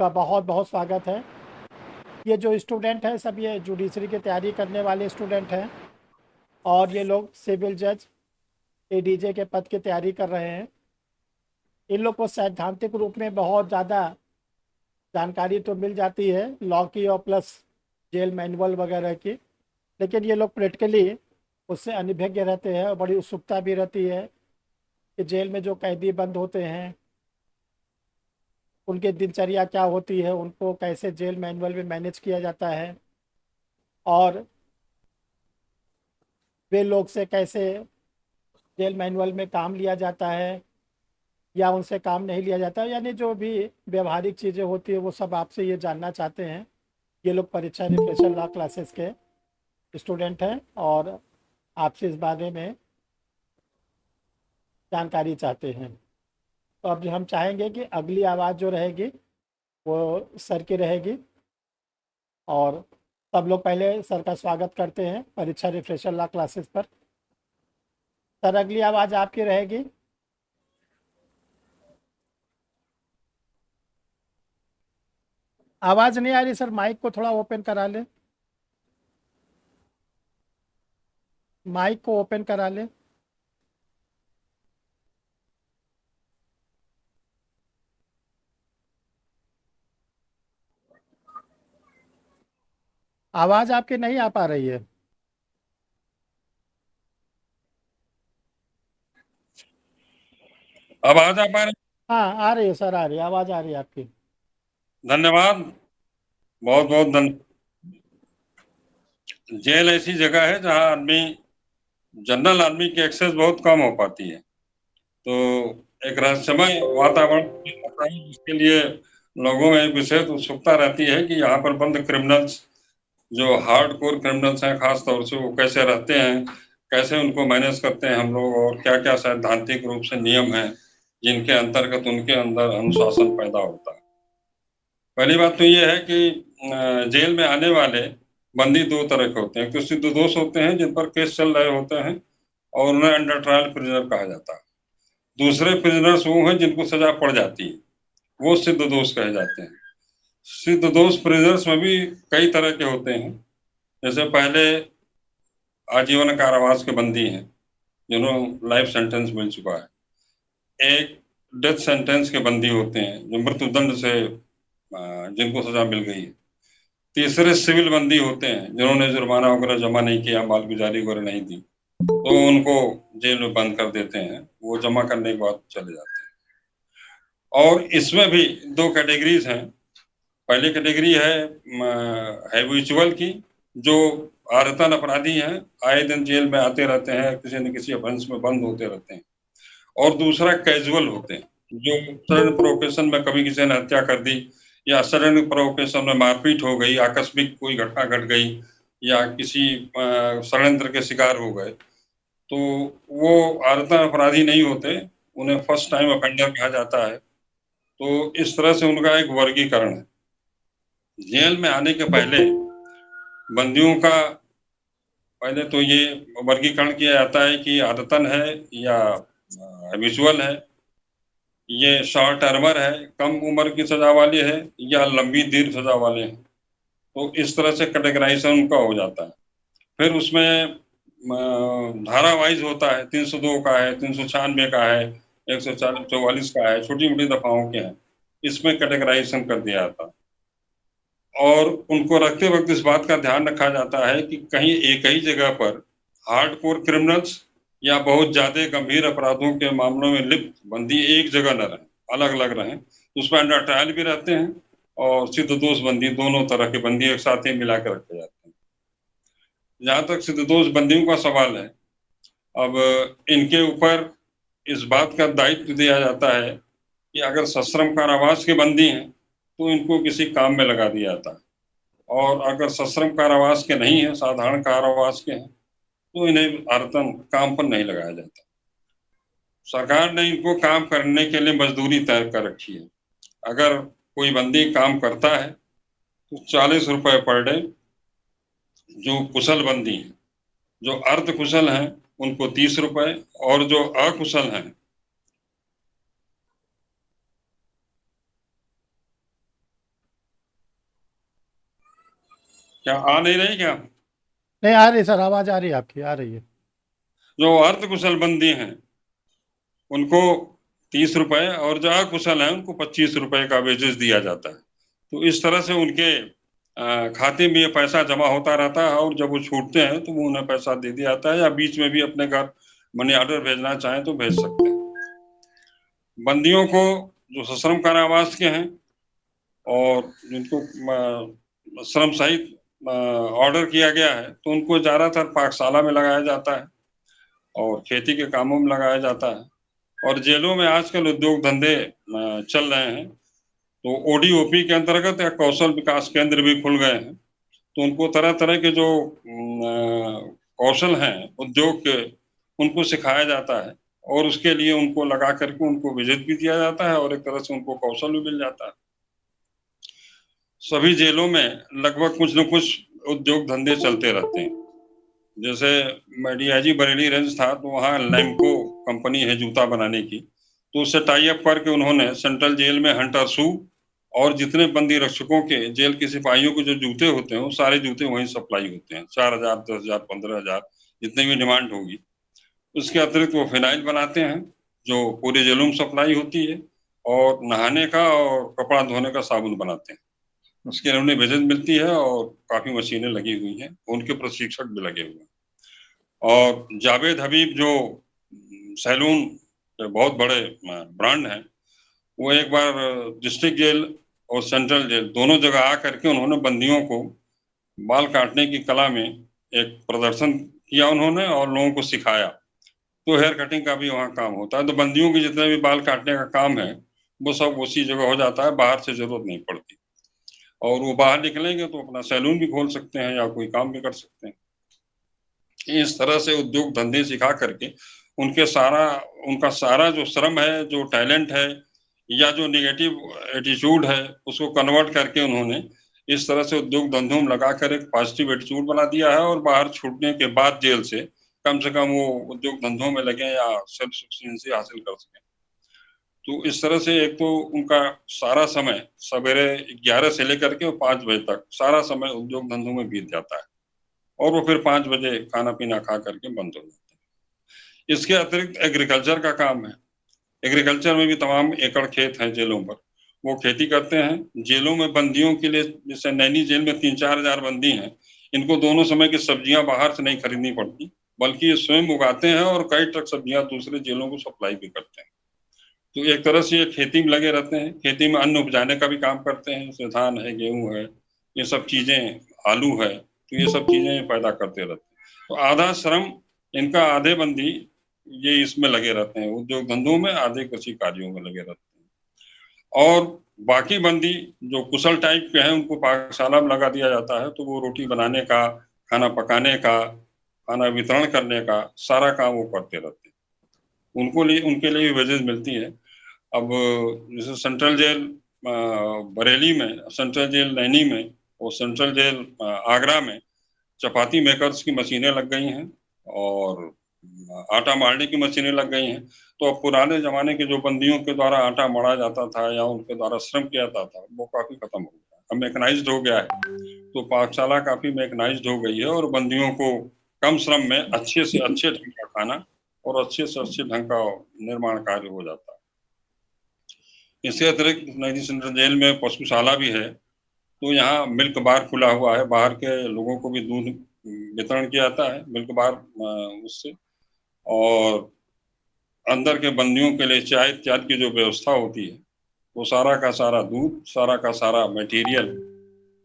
का बहुत बहुत स्वागत है। ये जो स्टूडेंट हैं सब ये जुडिशरी की तैयारी करने वाले स्टूडेंट हैं और ये लोग सिविल जज एडीजे के पद की तैयारी कर रहे हैं। इन लोग को सैद्धांतिक रूप में बहुत ज़्यादा जानकारी तो मिल जाती है लॉ की और प्लस जेल मैनुअल वगैरह की, लेकिन ये लोग प्रैक्टिकली उससे अनभिज्ञ रहते हैं और बड़ी उत्सुकता भी रहती है कि जेल में जो कैदी बंद होते हैं उनकी दिनचर्या क्या होती है, उनको कैसे जेल मैनुअल में मैनेज किया जाता है और वे लोग से कैसे जेल मैनुअल में काम लिया जाता है या उनसे काम नहीं लिया जाता, यानी जो भी व्यवहारिक चीज़ें होती है वो सब आपसे ये जानना चाहते हैं। ये लोग परीक्षा रिफ्रेशर लॉ क्लासेस के स्टूडेंट हैं और आपसे इस बारे में जानकारी चाहते हैं। तो अब जो हम चाहेंगे कि अगली आवाज़ जो रहेगी वो सर की रहेगी और सब लोग पहले सर का स्वागत करते हैं परीक्षा रिफ्रेशर लॉ क्लासेस पर। सर अगली आवाज़ आपकी रहेगी। आवाज़ नहीं आ रही सर, माइक को थोड़ा ओपन करा ले, माइक को ओपन करा ले। आवाज़ आपकी नहीं आ पा रही है। अब आवाज आ पा रही? हाँ आ रही है सर, आ रही है, आवाज़ आ रही है आपकी। धन्यवाद, बहुत बहुत धन्यवाद। जेल ऐसी जगह है जहां आदमी जनरल आदमी की एक्सेस बहुत कम हो पाती है, तो एक रहस्यमय वातावरण होता है जिसके लिए लोगों में विशेष उत्सुकता रहती है कि यहाँ पर बंद क्रिमिनल्स, जो हार्ड कोर क्रिमिनल्स हैं खास तौर से, वो कैसे रहते हैं, कैसे उनको मैनेज करते हैं हम लोग, और क्या क्या सैद्धांतिक रूप से नियम हैं जिनके अंतर्गत उनके अंदर अनुशासन पैदा होता है। पहली बात तो ये है कि जेल में आने वाले बंदी दो तरह के होते हैं। एक तो सिद्ध दोष होते हैं जिन पर केस चल रहे होते हैं और उन्हें अंडर ट्रायल प्रिजनर कहा जाता है। दूसरे प्रिजनर्स वो हैं जिनको सजा पड़ जाती है, वो सिद्ध दोष कहे जाते हैं। सिद्ध दोष प्रिजनर्स में भी कई तरह के होते हैं। जैसे पहले आजीवन कारावास के बंदी हैं जिन्होंने लाइफ सेंटेंस मिल चुका है। एक डेथ सेंटेंस के बंदी होते हैं जो मृत्युदंड से जिनको सजा मिल गई है। तीसरे सिविल बंदी होते हैं जिन्होंने जुर्माना वगैरह जमा नहीं किया, मालगुजारी वगैरह नहीं दी, तो उनको जेल में बंद कर देते हैं, वो जमा करने के बाद चले जाते हैं। और इसमें भी दो कैटेगरीज हैं। पहली कैटेगरी है हैबिचुअल की, जो आदतन अपराधी हैं, आए दिन जेल में आते रहते हैं, किसी न किसी ऑफेंस में बंद होते रहते हैं। और दूसरा कैजुअल होते हैं, जो सडन प्रोवोकेशन में कभी किसी ने हत्या कर दी या सडन प्रोवोकेशन में मारपीट हो गई, आकस्मिक कोई घटना घट गई या किसी षड्यंत्र के शिकार हो गए, तो वो आदतन अपराधी नहीं होते, उन्हें फर्स्ट टाइम ऑफेंडर कहा जाता है। तो इस तरह से उनका एक वर्गीकरण है। जेल में आने के पहले बंदियों का पहले तो ये वर्गीकरण किया जाता है कि आदतन है या हैबिचुअल है, ये शॉर्ट टर्मर है, कम उम्र की सजा वाले है, या लंबी दीर्घ सजा वाले हैं। तो इस तरह से कैटेगराइजेशन उनका हो जाता है। फिर उसमें धारा वाइज होता है, 302 का है, 396 का है, 144 का है, छोटी मोटी दफाओं के हैं। इसमें कैटेगराइजेशन कर दिया जाता है और उनको रखते वक्त इस बात का ध्यान रखा जाता है कि कहीं एक ही जगह पर हार्डकोर क्रिमिनल्स या बहुत ज्यादा गंभीर अपराधों के मामलों में लिप्त बंदी एक जगह न रहें, अलग अलग रहें। उसमें अंडर ट्रायल भी रहते हैं और सिद्ध दोष बंदी, दोनों तरह के बंदी एक साथ ही मिला के रखे जाते हैं। जहां तक सिद्ध दोष बंदियों का सवाल है, अब इनके ऊपर इस बात का दायित्व दिया जाता है कि अगर सश्रम कारावास के बंदी हैं तो इनको किसी काम में लगा दिया जाता है, और अगर सश्रम कारावास के नहीं है, साधारण कारावास के हैं, तो इन्हें आदतन काम पर नहीं लगाया जाता। सरकार ने इनको काम करने के लिए मजदूरी तय कर रखी है। अगर कोई बंदी काम करता है तो 40 रुपए पर डे जो कुशल बंदी है, जो अर्ध कुशल हैं उनको 30 रुपए, और जो अकुशल हैं क्या आ नहीं रही क्या? नहीं आ रही सर, आवाज़ आ रही है आपकी, आ रही है। जो अर्ध कुशल बंदी हैं उनको 30 रुपए, और जो अकुशल हैं उनको 25 रुपए का वेजेस दिया जाता है। तो इस तरह से उनके खाते में ये पैसा जमा होता रहता है, और जब वो छूटते हैं तो वो उन्हें पैसा दे दिया जाता है, या बीच में भी अपने घर मनी ऑर्डर भेजना चाहें तो भेज सकते हैं। बंदियों को जो सश्रम कारावास के हैं और जिनको श्रम सहित ऑर्डर किया गया है, तो उनको ज्यादातर पाठशाला में लगाया जाता है और खेती के कामों में लगाया जाता है। और जेलों में आजकल उद्योग धंधे चल रहे हैं, तो ओडीओपी के अंतर्गत या कौशल विकास केंद्र भी खुल गए हैं। तो उनको तरह तरह के जो कौशल हैं उद्योग के, उनको सिखाया जाता है, और उसके लिए उनको लगा करके उनको विजिट भी दिया जाता है, और एक तरह से उनको कौशल भी मिल जाता है। सभी जेलों में लगभग कुछ न कुछ उद्योग धंधे चलते रहते हैं। जैसे मैं डीआईजी बरेली रेंज था, तो वहाँ लैम्को कंपनी है जूता बनाने की, तो उससे टाई अप करके उन्होंने सेंट्रल जेल में हंटर शू और जितने बंदी रक्षकों के, जेल के सिपाहियों के जो जूते होते हैं वो सारे जूते वहीं सप्लाई होते हैं, 4,000, 10,000, 15,000, जितनी भी डिमांड होगी। उसके अतिरिक्त वो फिनाइल बनाते हैं जो पूरे जेलों में सप्लाई होती है, और नहाने का और कपड़ा धोने का साबुन बनाते हैं। उसके लिए उन्हें वेतन मिलती है, और काफी मशीनें लगी हुई हैं, उनके प्रशिक्षक भी लगे हुए हैं। और जावेद हबीब जो सैलून के बहुत बड़े ब्रांड हैं, वो एक बार डिस्ट्रिक्ट जेल और सेंट्रल जेल दोनों जगह आ करके उन्होंने बंदियों को बाल काटने की कला में एक प्रदर्शन किया उन्होंने, और लोगों को सिखाया। तो हेयर कटिंग का भी वहाँ काम होता है, तो बंदियों के जितने भी बाल काटने का काम है वो सब उसी जगह हो जाता है, बाहर से जरूरत नहीं पड़ती। और वो बाहर निकलेंगे तो अपना सैलून भी खोल सकते हैं या कोई काम भी कर सकते हैं। इस तरह से उद्योग धंधे सिखा करके उनका सारा जो श्रम है, जो टैलेंट है, या जो निगेटिव एटीट्यूड है, उसको कन्वर्ट करके उन्होंने इस तरह से उद्योग धंधों में लगा कर एक पॉजिटिव एटीट्यूड बना दिया है, और बाहर छूटने के बाद जेल से कम वो उद्योग धंधों में लगे या सेल्फ सफिशिएंसी हासिल कर सकें। तो इस तरह से एक तो उनका सारा समय सवेरे 11 से लेकर के 5 बजे तक सारा समय उद्योग धंधों में बीत जाता है, और वो फिर 5 बजे खाना पीना खा करके बंद हो जाते हैं। इसके अतिरिक्त एग्रीकल्चर का काम है। एग्रीकल्चर में भी तमाम एकड़ खेत हैं जेलों पर, वो खेती करते हैं। जेलों में बंदियों के लिए, जैसे नैनी जेल में 3-4 हजार बंदी हैं, इनको दोनों समय की सब्जियां बाहर से नहीं खरीदनी पड़ती, बल्कि ये स्वयं उगाते हैं, और कई ट्रक सब्जियां दूसरे जेलों को सप्लाई भी करते हैं। तो एक तरह से ये खेती में लगे रहते हैं, खेती में अन्न उपजाने का भी काम करते हैं, जैसे धान है, गेहूं है, ये सब चीजें, आलू है, तो ये सब चीजें ये पैदा करते रहते हैं। तो आधा श्रम इनका, आधे बंदी ये इसमें लगे रहते हैं उद्योग धंधों में, आधे कृषि कार्यों में लगे रहते हैं। और बाकी बंदी जो कुशल टाइप के हैं उनको पाकशाला में लगा दिया जाता है, तो वो रोटी बनाने का, खाना पकाने का, खाना वितरण करने का सारा काम वो करते रहते हैं। उनके लिए भी वेजेस मिलती है। अब जैसे सेंट्रल जेल बरेली में, सेंट्रल जेल नैनी में और सेंट्रल जेल आगरा में चपाती मेकर्स की मशीनें लग गई हैं, और आटा मारने की मशीनें लग गई हैं। तो अब पुराने जमाने के जो बंदियों के द्वारा आटा मढ़ा जाता था या उनके द्वारा श्रम किया जाता था, वो काफी खत्म हो गया है, अब मैकेनाइज्ड हो गया है। तो पाकशाला काफी मैकेनाइज्ड हो गई है, और बंदियों को कम श्रम में अच्छे से अच्छे ढंग का खाना और अच्छे से अच्छे ढंग का निर्माण कार्य हो जाता है। इसके अतिरिक्त नैनी सेंट्रल जेल में पशुशाला भी है, तो यहाँ मिल्क बार खुला हुआ है, बाहर के लोगों को भी दूध वितरण किया जाता है मिल्क बार उससे। और अंदर के बंदियों के लिए चाय इत्यादि की जो व्यवस्था होती है, वो सारा का सारा दूध, सारा का सारा मटेरियल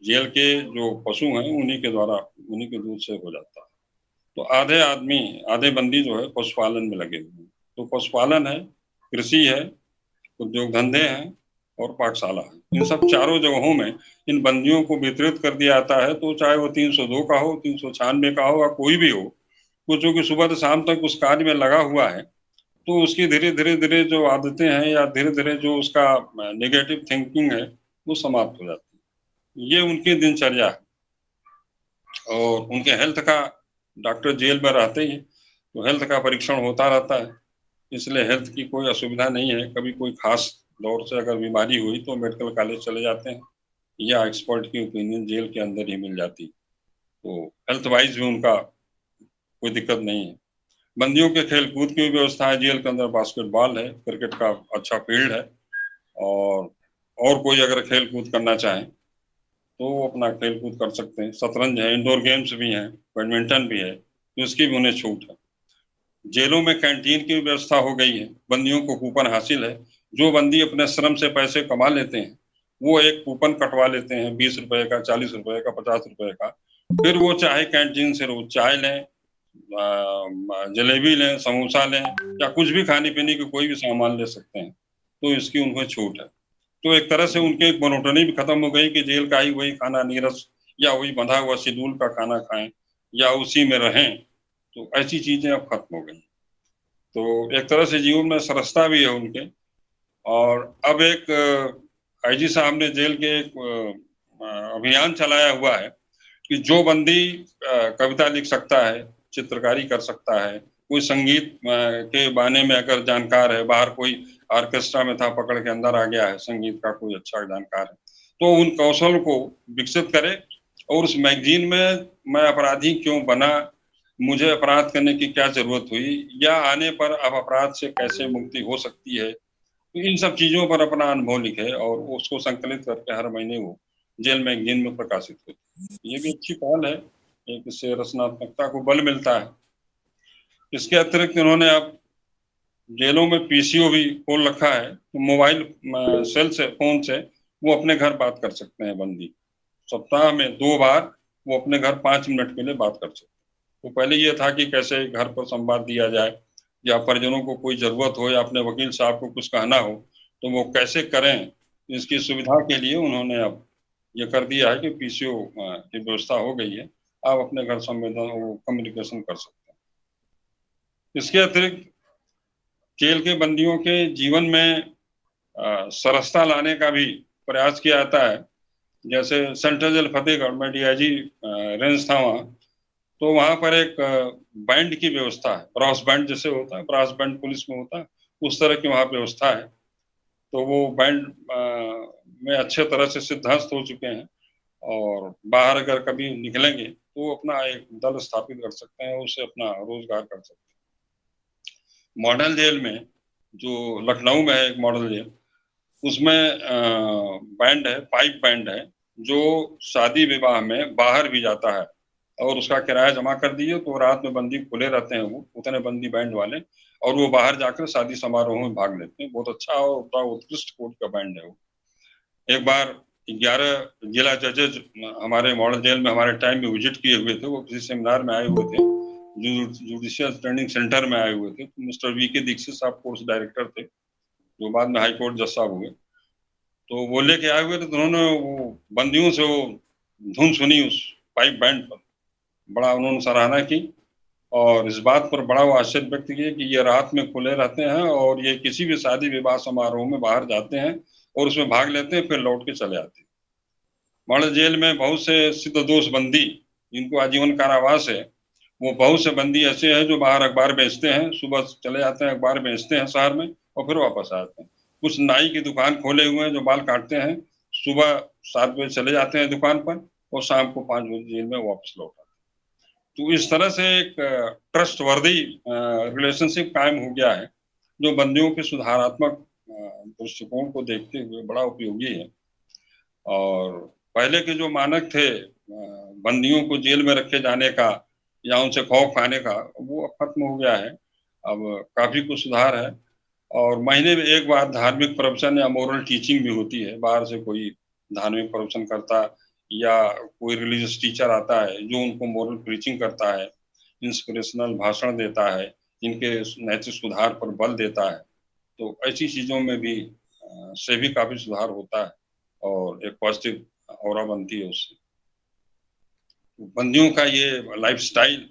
जेल के जो पशु हैं उन्हीं के द्वारा, उन्हीं के दूध से हो जाता है। तो आधे आदमी, आधे बंदी जो है पशुपालन में लगे हुए हैं। तो पशुपालन है, कृषि है, उद्योग धंधे हैं, और पाठशाला है। इन सब चारों जगहों में इन बंदियों को वितरित कर दिया जाता है, तो चाहे वो 302 का हो, 396 का हो, या कोई भी हो, वो जो कि सुबह से शाम तक उस कार्य में लगा हुआ है, तो उसकी धीरे धीरे धीरे जो आदतें हैं, या धीरे धीरे जो उसका नेगेटिव थिंकिंग है, वो समाप्त हो जाती है। ये उनकी दिनचर्या है। और उनके हेल्थ का, डॉक्टर जेल में रहते ही तो हेल्थ का परीक्षण होता रहता है, इसलिए हेल्थ की कोई असुविधा नहीं है। कभी कोई खास दौर से अगर बीमारी हुई तो मेडिकल कॉलेज चले जाते हैं, या एक्सपर्ट की ओपिनियन जेल के अंदर ही मिल जाती है। तो हेल्थ वाइज भी उनका कोई दिक्कत नहीं है। बंदियों के खेल कूद की भी व्यवस्था है जेल के अंदर, बास्केटबॉल है, क्रिकेट का अच्छा फील्ड है, और कोई अगर खेल कूद करना चाहे तो वो अपना खेल कूद कर सकते हैं। शतरंज है, इंडोर गेम्स भी हैं, बैडमिंटन भी है, तो इसकी भी उन्हें छूट है। जेलों में कैंटीन की व्यवस्था हो गई है, बंदियों को कूपन हासिल है। जो बंदी अपने श्रम से पैसे कमा लेते हैं वो एक कूपन कटवा लेते हैं, 20 रुपए का, 40 रुपए का, 50 रुपए का। फिर वो चाहे कैंटीन से रोज चाय लें, जलेबी लें, समोसा लें, या कुछ भी खाने पीने की कोई भी सामान ले सकते हैं, तो इसकी उनको छूट है। तो एक तरह से उनकी एक मोनोटनी भी खत्म हो गई कि जेल का ही वही खाना, नीरस या वही बंधा हुआ शेड्यूल का खाना खाएं या उसी में रहें। तो ऐसी चीजें अब खत्म हो गई। तो एक तरह से जीवन में सरसता भी है उनके। और अब एक आईजी साहब ने जेल के एक अभियान चलाया हुआ है कि जो बंदी कविता लिख सकता है, चित्रकारी कर सकता है, कोई संगीत के बारे में अगर जानकार है, बाहर कोई ऑर्केस्ट्रा में था, पकड़ के अंदर आ गया है, संगीत का कोई अच्छा जानकार है, तो उन कौशल को विकसित करे और उस मैगजीन में मैं अपराधी क्यों बना, मुझे अपराध करने की क्या जरूरत हुई, या आने पर अब अपराध से कैसे मुक्ति हो सकती है, तो इन सब चीजों पर अपना अनुभव लिखे और उसको संकलित करके हर महीने वो जेल मैगजीन में प्रकाशित होती है। ये भी अच्छी पहल है, एक इससे रचनात्मकता को बल मिलता है। इसके अतिरिक्त इन्होंने अब जेलों में पीसीओ भी खोल रखा है, तो मोबाइल सेल से, फोन से वो अपने घर बात कर सकते हैं बंदी। सप्ताह में 2 बार वो अपने घर 5 मिनट के लिए बात कर सकते हैं। तो पहले ये था कि कैसे घर पर संवाद दिया जाए, या परिजनों को कोई जरूरत हो या अपने वकील साहब को कुछ कहना हो तो वो कैसे करें। इसकी सुविधा के लिए उन्होंने अब ये कर दिया है कि पीसीओ की व्यवस्था हो गई है, आप अपने घर संवेदन कम्युनिकेशन कर सकते हैं। इसके अतिरिक्त जेल के बंदियों के जीवन में सरसता लाने का भी प्रयास किया जाता है। जैसे सेंट्रल जेल फतेहगढ़ में डीआईजी रेंज था वहाँ, तो वहां पर एक बैंड की व्यवस्था है, ब्रास बैंड जैसे होता है, ब्रास बैंड पुलिस में होता है, उस तरह की वहां व्यवस्था है। तो वो बैंड में अच्छे तरह से सिद्धहस्त हो चुके हैं, और बाहर अगर कभी निकलेंगे तो वो अपना एक दल स्थापित कर सकते हैं, उससे अपना रोजगार कर सकते हैं। मॉडल जेल में, जो लखनऊ में है एक मॉडल जेल, उसमें बैंड है, पाइप बैंड है, जो शादी विवाह में बाहर भी जाता है, और उसका किराया जमा कर दिए तो रात में बंदी खुले रहते हैं, वो उतने बंदी बैंड वाले, और वो बाहर जाकर शादी समारोह में भाग लेते हैं। बहुत अच्छा और बड़ा उत्कृष्ट कोट का बैंड है वो। एक बार 11 जिला जजेज हमारे मॉडल जेल में हमारे टाइम में विजिट किए हुए थे, वो किसी सेमिनार में आए हुए थे, जुडिशियल ट्रेनिंग सेंटर में आए हुए थे। तो मिस्टर वीके दीक्षित साहब कोर्स डायरेक्टर थे, जो बाद में हाई कोर्ट जज साहब हुए। तो वो लेके आए हुए थे, तो उन्होंने वो बंदियों से वो धुन सुनी उस पाइप बैंड पर, बड़ा उन्होंने सराहना की, और इस बात पर बड़ा वो आश्चर्य व्यक्त किया कि ये रात में खुले रहते हैं और ये किसी भी शादी विवाह समारोह में बाहर जाते हैं और उसमें भाग लेते हैं, फिर लौट के चले आते हैं। मॉडल जेल में बहुत से सिद्धदोष बंदी जिनको आजीवन कारावास है, वो बहुत से बंदी ऐसे हैं जो बाहर अखबार बेचते हैं, सुबह चले जाते हैं अखबार बेचते हैं शहर में और फिर वापस आते हैं। कुछ नाई की दुकान खोले हुए हैं जो बाल काटते हैं, सुबह 7 बजे चले जाते हैं दुकान पर और शाम को 5 बजे जेल में वापस लौट आते हैं। तो इस तरह से एक ट्रस्ट वर्दी रिलेशनशिप कायम हो गया है, जो बंदियों के सुधारात्मक दृष्टिकोण को देखते हुए बड़ा उपयोगी है। और पहले के जो मानक थे बंदियों को जेल में रखे जाने का या उनसे खौफ खाने का, वो अब खत्म हो गया है। अब काफी कुछ सुधार है, और महीने में एक बार धार्मिक प्रवचन या मोरल टीचिंग भी होती है। बाहर से कोई धार्मिक प्रवचन करता या कोई रिलीजियस टीचर आता है जो उनको मोरल प्रीचिंग करता है, इंस्पिरेशनल भाषण देता है, इनके नैतिक सुधार पर बल देता है। तो ऐसी चीजों में भी से भी काफी सुधार होता है और एक पॉजिटिव ऑरा बनती है उससे। बंदियों का ये लाइफस्टाइल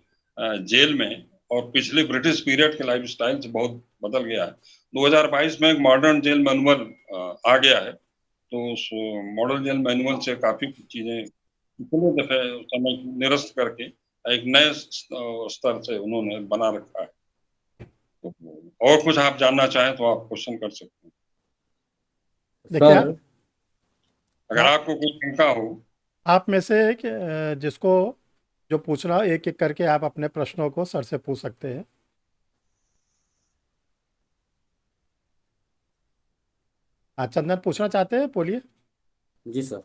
जेल में और पिछले ब्रिटिश पीरियड के लाइफस्टाइल से बहुत बदल गया है। 2022 में एक मॉडर्न जेल मैनुअल आ गया है, तो उस मॉडल जेल मैनुअल से काफी चीजें पिछले दफे समय निरस्त करके एक नए स्तर से उन्होंने बना रखा है। तो और कुछ आप जानना चाहें तो आप क्वेश्चन कर सकते हैं, देखिए सर अगर आप आपको कुछ शंका हो। आप में से जिसको जो पूछना हो एक एक करके आप अपने प्रश्नों को सर से पूछ सकते हैं। हाँ चंदन पूछना चाहते हैं, बोलिए। जी सर।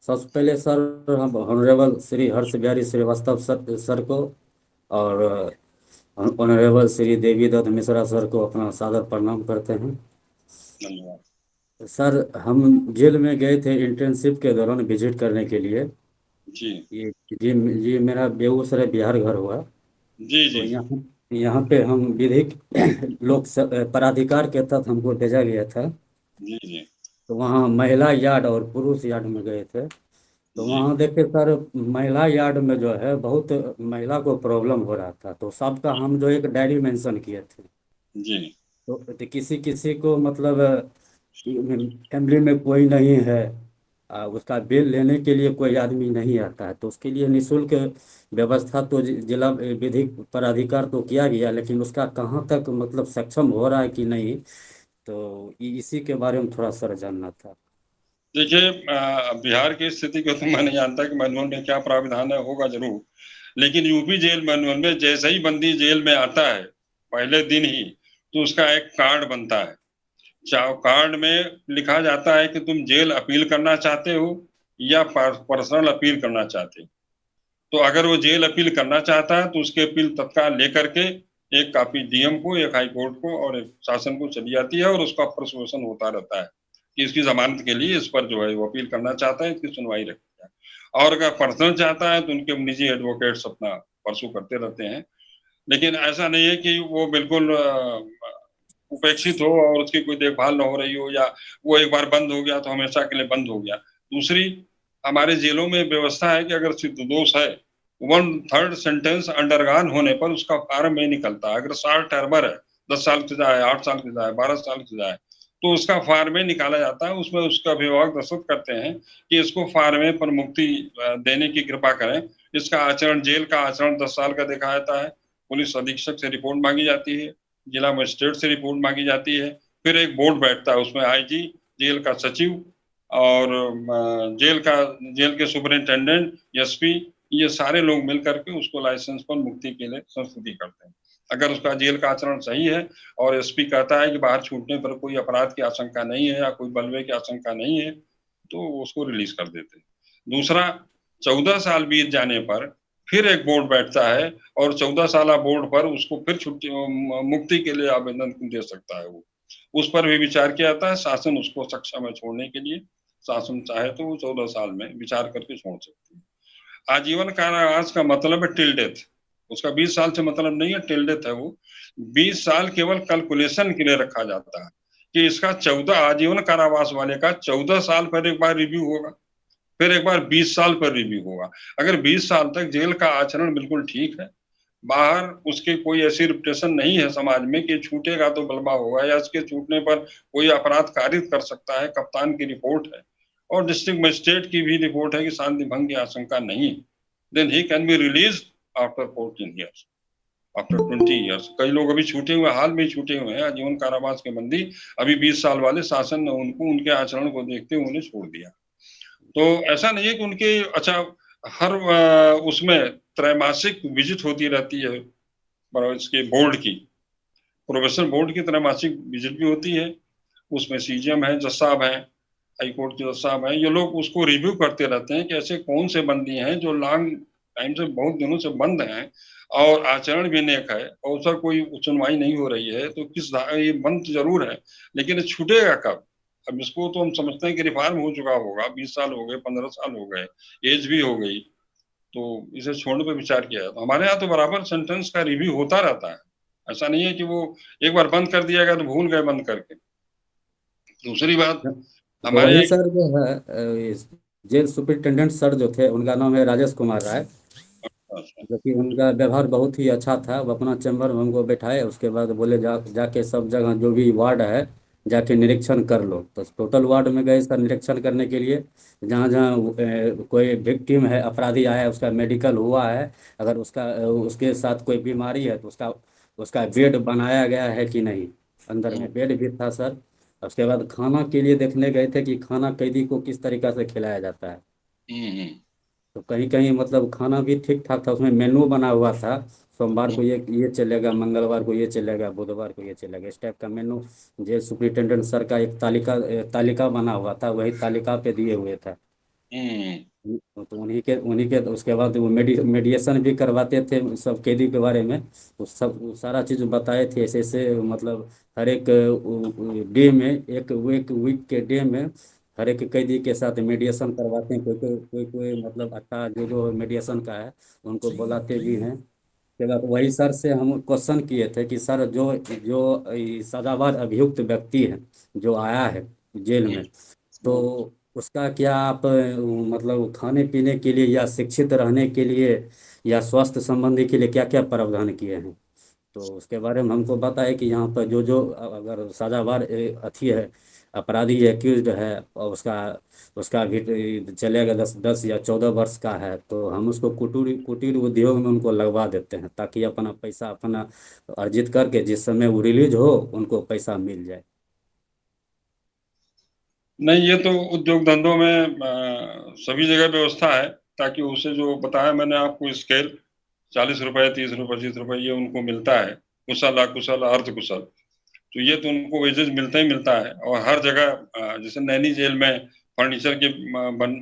सबसे पहले सर हम ऑनरेबल श्री हर्ष बिहारी श्रीवास्तव सर को और ऑनरेबल श्री देवी दत्त मिश्रा सर को अपना सादर प्रणाम करते हैं। धन्यवाद। सर हम जेल में गए थे इंटर्नशिप के दौरान विजिट करने के लिए। जी ये जी जी मेरा बेगूसराय बिहार घर हुआ। जी तो जी यहाँ यहाँ पे हम विधिक पराधिकार के तहत हमको भेजा गया था। जी जी तो वहाँ महिला यार्ड और पुरुष यार्ड में गए थे। तो जी वहाँ देखे सर, महिला यार्ड में जो है बहुत महिला को प्रॉब्लम हो रहा था। तो सबका हम जो एक डायरी मेंशन किए थे। जी तो किसी किसी को मतलब फैमिली में कोई नहीं है, उसका बिल लेने के लिए कोई आदमी नहीं आता है, तो उसके लिए निशुल्क व्यवस्था तो जिला विधिक प्राधिकार तो किया गया, लेकिन उसका कहाँ तक मतलब सक्षम हो रहा है कि नहीं, तो इसी के बारे में थोड़ा सर जानना था। देखिए, बिहार की स्थिति को तो मैं नहीं जानता कि मैनुअल में क्या प्राविधान है, होगा जरूर। लेकिन यूपी जेल मैनुअल में जैसे ही बंदी जेल में आता है पहले दिन ही, तो उसका एक कार्ड बनता है। कार्ड में लिखा जाता है कि तुम जेल अपील करना चाहते हो या पर्सनल अपील करना चाहते हो। तो अगर वो जेल अपील करना चाहता है तो उसकी अपील तत्काल लेकर के एक कॉपी डीएम को, एक हाई कोर्ट को और एक शासन को चली जाती है, और उसका प्रोसिक्यूशन होता रहता है कि इसकी जमानत के लिए इस पर जो है वो अपील करना चाहता है, इसकी सुनवाई रखी जाए। और अगर पर्सनल चाहता है तो उनके निजी एडवोकेट्स अपना परसू करते रहते हैं। लेकिन ऐसा नहीं है कि वो बिल्कुल उपेक्षित हो और उसकी कोई देखभाल न हो रही हो, या वो एक बार बंद हो गया तो हमेशा के लिए बंद हो गया। दूसरी, हमारे जेलों में व्यवस्था है कि अगर सिद्ध दोष है, 1/3 सेंटेंस अंडरगान होने पर उसका फार्म नहीं निकलता। अगर शॉर्ट टर्मर है, 10 साल की सजा है, 8 साल की सजा है, 12 साल की सजा है, तो उसका फार्मे निकाला जाता है। उसमें उसका अभिभावक दस्तखत करते हैं कि इसको फार्मे पर मुक्ति देने की कृपा करें। इसका आचरण, जेल का आचरण 10 साल का देखा जाता है। पुलिस अधीक्षक से रिपोर्ट मांगी जाती है, जिला मजिस्ट्रेट से रिपोर्ट मांगी जाती है। फिर एक बोर्ड बैठता है, उसमें आईजी, जेल का सचिव और जेल के सुपरिंटेंडेंट, एसपी, ये सारे लोग मिलकर के उसको लाइसेंस पर मुक्ति के लिए संस्तुति करते हैं। अगर उसका जेल का आचरण सही है और एसपी कहता है कि बाहर छूटने पर कोई अपराध की आशंका नहीं है या कोई बलवे की आशंका नहीं है, तो उसको रिलीज कर देते हैं। दूसरा, 14 साल बीत जाने पर फिर एक बोर्ड बैठता है, और 14 साल बोर्ड पर उसको फिर छुट्टी मुक्ति के लिए आवेदन दे सकता है। वो उस पर भी विचार किया जाता है। शासन उसको सक्षम है छोड़ने के लिए। शासन चाहे तो वो 14 साल में विचार करके छोड़ सकती है। आजीवन कारावास का मतलब है टिल डेथ। उसका 20 साल से मतलब नहीं है, टिल डेथ है वो। 20 साल केवल कैलकुलेशन के लिए रखा जाता है कि इसका 14 आजीवन कारावास वाले का 14 साल पर एक बार रिव्यू होगा, फिर एक बार 20 साल पर रिव्यू होगा। अगर 20 साल तक जेल का आचरण बिल्कुल ठीक है, बाहर उसके कोई ऐसी रिपुटेशन नहीं है समाज में कि छूटेगा तो बलवा होगा या इसके छूटने पर कोई अपराध कारित कर सकता है, कप्तान की रिपोर्ट है और डिस्ट्रिक्ट मजिस्ट्रेट की भी रिपोर्ट है कि शांति भंग की आशंका नहीं, then he can be release after 14 years, after 20 years. कई लोग अभी छूटे हुए, हाल में ही छूटे हुए हैं आजीवन कारावास के बंदी। अभी 20 साल वाले शासन ने उनको उनके आचरण को देखते हुए उन्हें छोड़ दिया। तो ऐसा नहीं है कि उनके, अच्छा, हर उसमें त्रैमासिक विजिट होती रहती है इसके बोर्ड की, प्रोफेशनल बोर्ड की त्रैमासिक विजिट भी होती है। उसमें सीजीएम है, जज साहब हैं, हाई कोर्ट के जज साहब हैं, ये लोग उसको रिव्यू करते रहते हैं कि ऐसे कौन से बंदी हैं जो लॉन्ग टाइम से, बहुत दिनों से बंद हैं और आचरण भी नेक है, और सर कोई सुनवाई नहीं हो रही है, तो ये बंद जरूर है, लेकिन छूटेगा कब? अब इसको तो हम समझते हैं कि रिफॉर्म हो चुका होगा, 20 साल हो गए, 15 साल हो गए, एज भी हो गई, तो इसे छोड़ने पर विचार किया। तो हमारे यहाँ तो बराबर सेंटेंस का रिव्यू होता रहता है। ऐसा नहीं है कि वो एक बार बंद कर दिया गया तो भूल गए बंद करके। दूसरी बात, तो हमारे वही यहाँ, सर जो है जेल सुपरिटेंडेंट सर जो थे, उनका नाम है राजेश कुमार राय। जो कि उनका व्यवहार बहुत ही अच्छा था। वो अपना चैम्बर में हमको बैठाए, उसके बाद बोले जाके सब जगह जो भी वार्ड है जाके निरीक्षण कर लो। तो टोटल वार्ड में गए सर निरीक्षण करने के लिए। जहाँ जहाँ कोई विक्टिम है, अपराधी आया है, उसका मेडिकल हुआ है, अगर उसके साथ कोई बीमारी है तो उसका उसका बेड बनाया गया है कि नहीं। अंदर में बेड भी था सर। उसके बाद खाना के लिए देखने गए थे कि खाना कैदी को किस तरीका से खिलाया जाता है। हम्म, तो कहीं कहीं मतलब खाना भी ठीक ठाक था, उसमें मेनू बना हुआ था, सोमवार को ये चलेगा, मंगलवार को ये चलेगा, बुधवार को ये चलेगा, इस टाइप का मेनू जेल सुप्रिंटेंडेंट सर का एक तालिका बना हुआ था, वही तालिका पे दिए हुए था। हम्म। तो उन्हीं के उसके बाद वो मेडिएशन भी करवाते थे सब कैदी के बारे में। वो सब वो सारा चीज़ बताए थे, ऐसे ऐसे मतलब हर एक डे में, एक वीक के डे में हर एक कैदी के साथ मेडिएशन करवाते हैं। कोई मतलब अच्छा जो जो मेडिएशन का है उनको बुलाते भी हैं। के बाद वही सर से हम क्वेश्चन किए थे कि सर जो जो सजावार अभियुक्त व्यक्ति है जो आया है जेल में, तो उसका क्या आप मतलब खाने पीने के लिए या शिक्षित रहने के लिए या स्वास्थ्य संबंधी के लिए क्या क्या प्रावधान किए हैं? तो उसके बारे में हमको बताया कि यहाँ पर जो जो अगर सजावार अथी है, अपराधी एक्यूज्ड है और उसका उसका भी चलेगा 10 10 या 14 वर्ष का है, तो हम उसको कुटीर कुटीर उद्योग में उनको लगवा देते हैं, ताकि अपना पैसा अपना अर्जित करके जिस समय वो रिलीज हो उनको पैसा मिल जाए। नहीं, ये तो उद्योग धंधों में सभी जगह व्यवस्था है, ताकि उसे जो बताया मैंने आपको स्केल 40 रुपए, 30 रुपए, 25 रुपए ये उनको मिलता है, कुशल अकुशल अर्ध कुशल। तो ये तो उनको वेजेस मिलता ही मिलता है। और हर जगह जैसे नैनी जेल में फर्नीचर के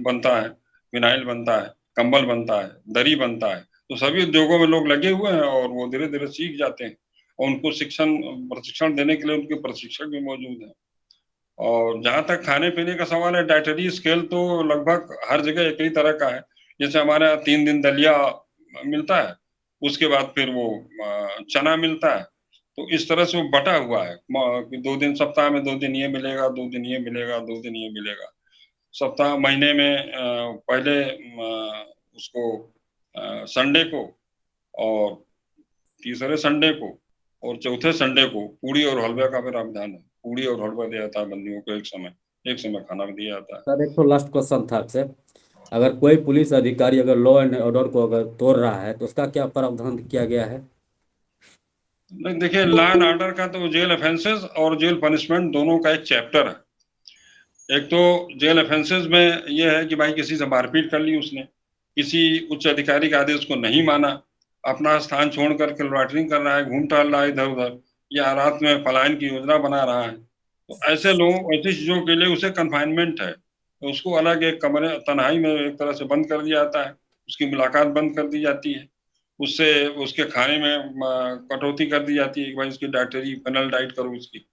बनता है, फिनाइल बनता है, कंबल बनता है, दरी बनता है। तो सभी उद्योगों में लोग लगे हुए हैं और वो धीरे धीरे सीख जाते हैं। और उनको प्रशिक्षण देने के लिए उनके प्रशिक्षक भी मौजूद हैं। और जहां तक खाने पीने का सवाल है, डाइटरी स्केल तो लगभग हर जगह एक ही तरह का है। जैसे हमारे यहाँ 3 दिन दलिया मिलता है, उसके बाद फिर वो चना मिलता है। तो इस तरह से वो बटा हुआ है कि 2 दिन सप्ताह में, 2 दिन ये मिलेगा, 2 दिन ये मिलेगा, 2 दिन ये मिलेगा। सप्ताह महीने में पहले उसको संडे को, और तीसरे संडे को, और चौथे संडे को पूड़ी और हलवे का प्रावधान है। पूड़ी और हलवा दिया जाता है बंदियों को, एक समय खाना भी दिया जाता है। सर एक तो लास्ट क्वेश्चन था आपसे, अगर कोई पुलिस अधिकारी अगर लॉ एंड ऑर्डर को अगर तोड़ रहा है तो उसका क्या प्रावधान किया गया है? नहीं, देखिए, लॉ एंड ऑर्डर का तो जेल ऑफेंसेस और जेल पनिशमेंट दोनों का एक चैप्टर है। एक तो जेल ऑफेंसेस में यह है कि भाई किसी से मारपीट कर ली उसने, किसी उच्च अधिकारी के आदेश को नहीं माना, अपना स्थान छोड़ करके लॉटरिंग कर रहा है, घूम टहल रहा है इधर उधर, या रात में पलायन की योजना बना रहा है, तो ऐसे लोगों, ऐसी चीजों के लिए उसे कन्फाइनमेंट है। तो उसको अलग एक कमरे तन्हाई में एक तरह से बंद कर दिया जाता है, उसकी मुलाकात बंद कर दी जाती है, उससे उसके खाने में कटौती कर दी जाती है कि भाई उसकी डाइटरी पेनल डाइट करो, उसकी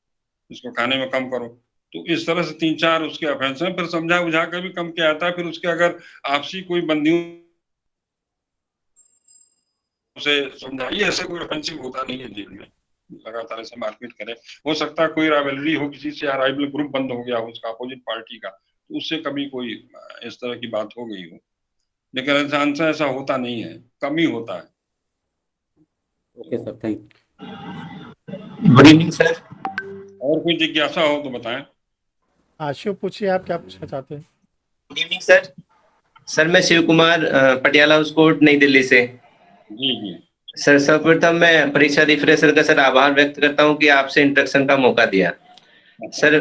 उसको खाने में कम करो। तो इस तरह से 3 4 उसके ऑफेंस हैं, फिर समझा बुझा कर भी कम किया जाता है। फिर उसके अगर आपसी कोई बंदियों से समझाइए, ऐसे कोई ऑफेंसिव होता नहीं है जेल में लगातार ऐसे मारपीट करे। हो सकता है कोई राइवलरी हो किसी से, या राइवल ग्रुप बंद हो गया हो उसका अपोजिट पार्टी का, तो उससे कभी कोई इस तरह की बात हो गई हो। लेकिन अधिकांश ऐसा होता नहीं है, कम ही होता है। Okay sir, thank good evening sir. और कोई जिज्ञासा हो तो बताएं। हाँ शिव, पूछिए आप क्या पूछना चाहते हैं। Good evening sir. सर मैं शिव कुमार, पटियाला हाउस कोर्ट, नई दिल्ली से। जी जी। सर सर्वप्रथम मैं परीक्षा रिफ्रेशर का सर आभार व्यक्त करता हूं कि आपसे इंट्रोडक्शन का मौका दिया सर।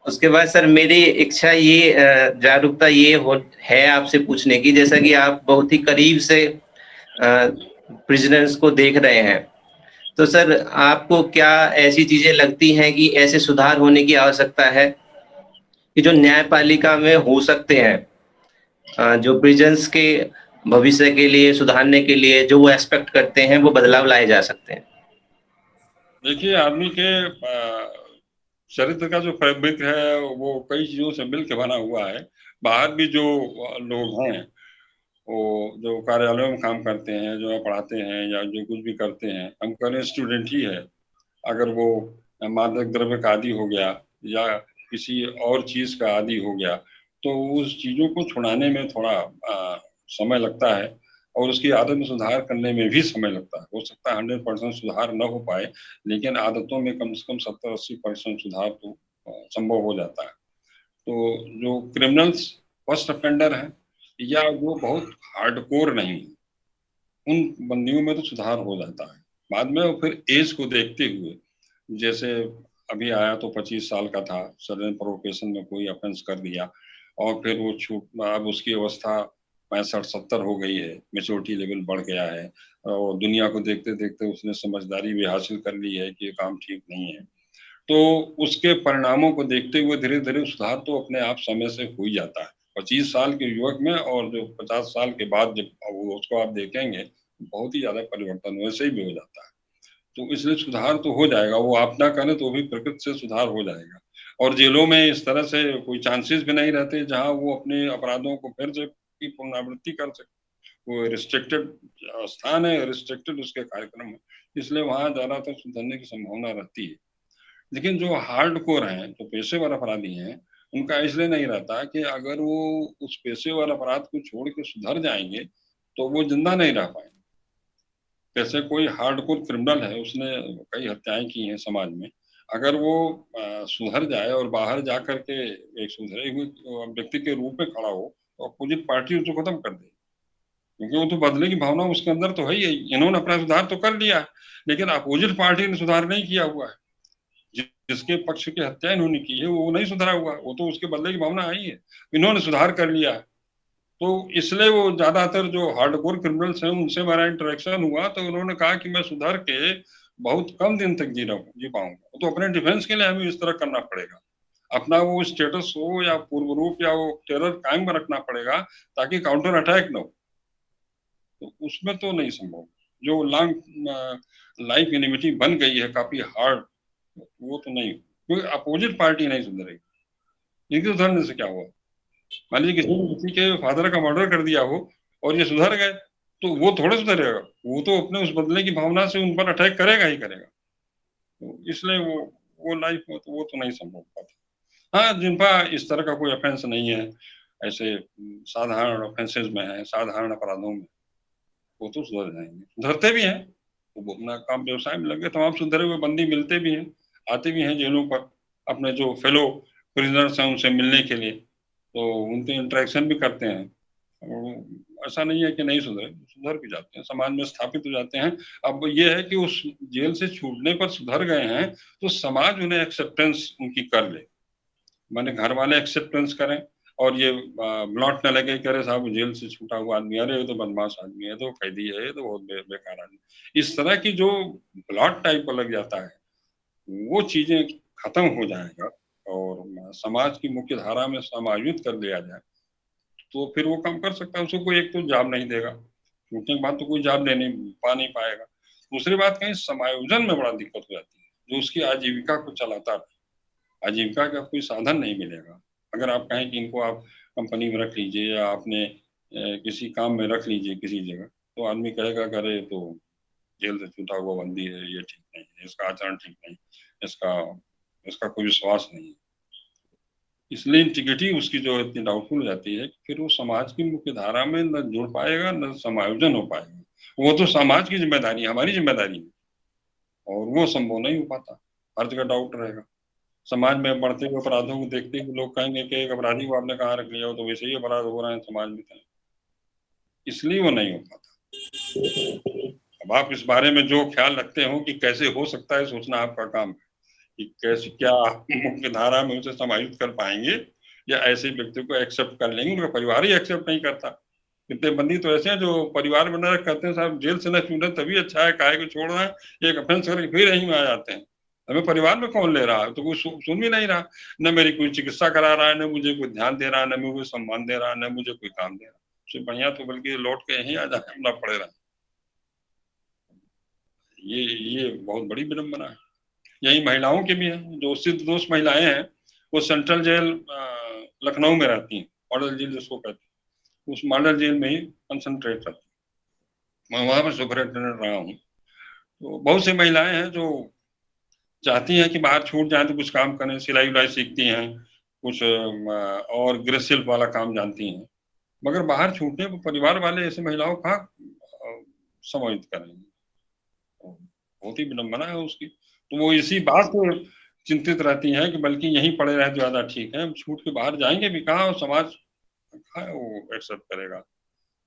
उसके बाद सर मेरी इच्छा ये जागरूकता ये है आपसे पूछने की, जैसा कि आप बहुत ही करीब से प्रिजनर्स को देख रहे हैं, तो सर आपको क्या ऐसी चीजें लगती हैं कि ऐसे सुधार होने की आवश्यकता है कि जो न्यायपालिका में हो सकते हैं, जो प्रिजन्स के भविष्य के लिए सुधारने के लिए जो वो एक्सपेक्ट करते हैं वो बदलाव लाए जा सकते हैं? देखिए, आदमी के चरित्र का जो फैब्रिक है वो कई चीजों से मिल के बना हुआ है। बाहर भी जो लोग हैं, वो जो कार्यालयों में काम करते हैं, जो पढ़ाते हैं या जो कुछ भी करते हैं, हम करें स्टूडेंट ही है, अगर वो मादक द्रव्य का आदी हो गया या किसी और चीज का आदी हो गया, तो उस चीजों को छुड़ाने में थोड़ा समय लगता है, और उसकी आदत में सुधार करने में भी समय लगता है। हो सकता है 100% सुधार न हो पाए, लेकिन आदतों में कम से कम 70 80% सुधार तो संभव हो जाता है। तो जो क्रिमिनल्स फर्स्ट ऑफेंडर हैं, या जो बहुत हार्डकोर नहीं, उन बंदियों में तो सुधार हो जाता है बाद में। और फिर एज को देखते हुए, जैसे अभी आया तो 25 साल का था, सडन प्रोवोकेशन में कोई ऑफेंस कर दिया, और फिर वो छूट, अब उसकी अवस्था 65-70 हो गई है, मेच्योरिटी लेवल बढ़ गया है और दुनिया को देखते देखते उसने समझदारी भी हासिल कर ली है कि ये काम ठीक नहीं है। तो उसके परिणामों को देखते हुए धीरे धीरे सुधार तो अपने आप समय से हो ही जाता है। 25 साल के युवक में और जो 50 साल के बाद जब उसको आप देखेंगे, बहुत ही ज्यादा परिवर्तन वैसे ही भी हो जाता है। तो इसलिए सुधार तो हो जाएगा, वो आप ना करें तो भी प्रकृति से सुधार हो जाएगा। और जेलों में इस तरह से कोई चांसेस भी नहीं रहते जहाँ वो अपने अपराधों को फिर से की पुनरावृत्ति कर सके। वो रिस्ट्रिक्टेड स्थान है, रिस्ट्रिक्टेड उसके कार्यक्रम है, इसलिए वहाँ ज्यादातर सुधरने की संभावना रहती है। लेकिन जो हार्डकोर हैं, जो पेशेवर अपराधी हैं, उनका इसलिए नहीं रहता कि अगर वो उस पेशेवर अपराध को छोड़ के सुधर जाएंगे, तो वो जिंदा नहीं रह पाएंगे। जैसे कोई हार्डकोर क्रिमिनल है, उसने कई हत्याएं की हैं समाज में, अगर वो सुधर जाए और बाहर जा करके एक सुधरे हुए व्यक्ति के रूप में खड़ा हो, तो अपोजिट पार्टी उसको खत्म कर दे, क्योंकि वो तो बदले की भावना उसके अंदर तो है ही है। इन्होंने अपना सुधार तो कर लिया है, लेकिन अपोजिट पार्टी ने सुधार नहीं किया हुआ है। जिसके पक्ष की हत्या इन्होंने की है वो नहीं सुधरा हुआ, वो तो उसके बदले की भावना आई है, इन्होंने सुधार कर लिया है। तो इसलिए वो ज्यादातर जो हार्डकोर क्रिमिनल्स हैं उनसे हमारा इंटरेक्शन हुआ, तो उन्होंने कहा कि मैं सुधर के बहुत कम दिन तक जी पाऊंगा, तो अपने डिफेंस के लिए हमें इस तरह करना पड़ेगा, अपना वो स्टेटस हो या पूर्व रूप या वो टेरर कायम में रखना पड़ेगा, ताकि काउंटर अटैक न हो। तो उसमें तो नहीं संभव। जो लॉन्ग लाइफ इनिमिटी बन गई है काफी हार्ड, वो तो नहीं, क्योंकि अपोजिट पार्टी नहीं सुधरेगी। इनके सुधरने से क्या हुआ? मान लीजिए किसी ने किसी के फादर का मर्डर कर दिया हो और ये सुधर गए, तो वो थोड़े सुधरेगा, वो तो अपने उस बदले की भावना से उन पर अटैक करेगा ही करेगा। तो इसलिए वो लाइफ में तो वो तो नहीं संभव पाता। हाँ, जिनका इस तरह का कोई ऑफेंस नहीं है, ऐसे साधारण ऑफेंसेस में है, साधारण अपराधों में, वो तो सुधर जाएंगे, सुधरते भी हैं। वो अपना काम व्यवसाय में लगे, तमाम सुधरे हुए बंदी मिलते भी हैं, आते भी हैं जेलों पर अपने जो फेलो प्रिजनर्स हैं उनसे मिलने के लिए, तो उनसे इंटरेक्शन भी करते हैं। और ऐसा नहीं है कि नहीं सुधरे, सुधर भी जाते हैं, समाज में स्थापित हो जाते हैं। अब ये है कि उस जेल से छूटने पर सुधर गए हैं, तो समाज उन्हें एक्सेप्टेंस उनकी कर ले, माने घर वाले एक्सेप्टेंस करें, और ये ब्लॉट न लगे करे साहब जेल से छूटा हुआ आदमी, अरे ये तो बदमाश आदमी है, तो कैदी है, ये तो बहुत बेकार आदमी। इस तरह की जो ब्लॉट टाइप का लग जाता है, वो चीजें खत्म हो जाएगा और समाज की मुख्य धारा में समायोजित कर दिया जाए, तो फिर वो काम कर सकता है। उसको कोई एक तो जॉब नहीं देगा, छूटने के बाद तो कोई जॉब नहीं पाएगा। दूसरी बात, कहीं समायोजन में बड़ा दिक्कत हो जाती है, जो उसकी आजीविका को चलाता है, आजीविका का कोई साधन नहीं मिलेगा। अगर आप कहें कि इनको आप कंपनी में रख लीजिए या आपने किसी काम में रख लीजिए किसी जगह, तो आदमी कहेगा करे तो जेल से छूटा हुआ बंदी है, ये ठीक नहीं है, इसका आचरण ठीक नहीं, इसका इसका कोई विश्वास नहीं है। इसलिए इंटीग्रिटी उसकी जो इतनी डाउटफुल हो जाती है कि फिर वो समाज की मुख्य धारा में न जुड़ पाएगा, न समायोजन हो पाएगा। वो तो समाज की जिम्मेदारी है, हमारी जिम्मेदारी है, और वो संभव नहीं हो पाता। हर जगह डाउट रहेगा। समाज में बढ़ते हुए अपराधों को देखते हुए लोग कहेंगे कि एक अपराधी को आपने कहाँ रख लिया हो, तो वैसे ही अपराध हो रहे हैं समाज में, इसलिए वो नहीं हो पाता। अब आप इस बारे में जो ख्याल रखते हो कि कैसे हो सकता है, सोचना आपका काम है कि कैसे क्या मुख्य धारा में उसे समायोजित कर पाएंगे, या ऐसे व्यक्ति को एक्सेप्ट कर लेंगे, उनका परिवार ही एक्सेप्ट नहीं करता। कितने बंदी तो ऐसे हैं जो परिवार बना कहते हैं साहब जेल से न छूटे तभी अच्छा है, काहे को छोड़ रहे हैं, एक ऑफेंस करके फिर यहीं में आ जाते हैं, हमें परिवार में कौन ले रहा है, तो कोई सुन भी नहीं रहा, न मेरी कोई चिकित्सा करा रहा है, न मुझे कोई ध्यान दे रहा है, न मुझे सम्मान दे रहा है, न मुझे कोई काम दे रहा है। उससे बढ़िया तो बल्कि लौट के यहीं आ जाए, अपना पड़े रहा। ये बहुत बड़ी विडम्बना है। यही महिलाओं के भी हैं, जो सिद्ध दोष महिलाएं हैं, वो सेंट्रल जेल लखनऊ में रहती हैं, मॉडल जेल जिसको कहते हैं, उस मॉडल जेल में ही कंसंट्रेट करती हैं। मैं वहां पर सुपरिटेंडेंट रहा हूँ। तो बहुत सी महिलाएं हैं जो चाहती हैं कि बाहर छूट जाए तो कुछ काम करें, सिलाई उलाई सीखती हैं, कुछ और गृह शिल्प वाला काम जानती हैं, मगर बाहर छूटने पर परिवार वाले ऐसे महिलाओं का समाहित करेंगे, बहुत ही विडम्बना है उसकी। तो वो इसी बात को चिंतित रहती हैं कि बल्कि यहीं पड़े रहे ज्यादा ठीक है, हम छूट के बाहर जाएंगे भी कहाँ, और समाज कहाँ वो एक्सेप्ट करेगा।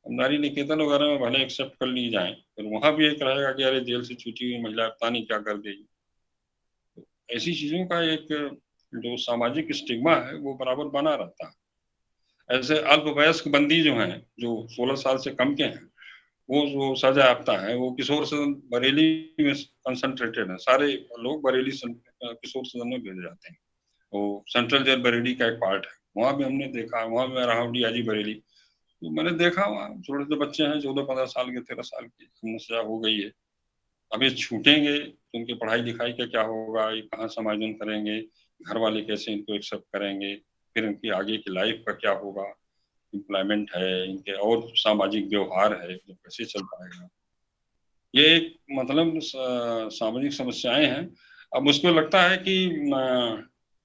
नारी निकेतन वगैरह में भले एक्सेप्ट कर ली जाए, फिर वहां भी एक रहेगा कि अरे जेल से छूटी हुई महिला पता नहीं क्या कर देगी। ऐसी चीजों का एक जो सामाजिक स्टिग्मा है वो बराबर बना रहता है। ऐसे अल्पवयस्क बंदी जो हैं, जो 16 साल से कम के हैं, वो जो सजा याफ्ता है, वो किशोर सदन बरेली में कंसंट्रेटेड है। सारे लोग बरेली किशोर सदन में भेजे जाते हैं। वो सेंट्रल जेल बरेली का एक पार्ट है। वहां भी हमने देखा, वहां भी मैं रहा हूँ डीआईजी बरेली, तो मैंने देखा वहाँ छोटे छोटे बच्चे हैं, 14-15 साल के, 13 साल की, उम्र सजा हो गई है। अब ये छूटेंगे तो उनकी पढ़ाई लिखाई का क्या होगा, ये कहाँ समायोजन करेंगे, घर वाले कैसे इनको एक्सेप्ट करेंगे, फिर इनकी आगे की लाइफ का क्या होगा, एम्प्लॉयमेंट है इनके, और सामाजिक व्यवहार है, तो कैसे चल पाएगा। ये एक मतलब सामाजिक समस्याएं हैं। अब मुझको लगता है कि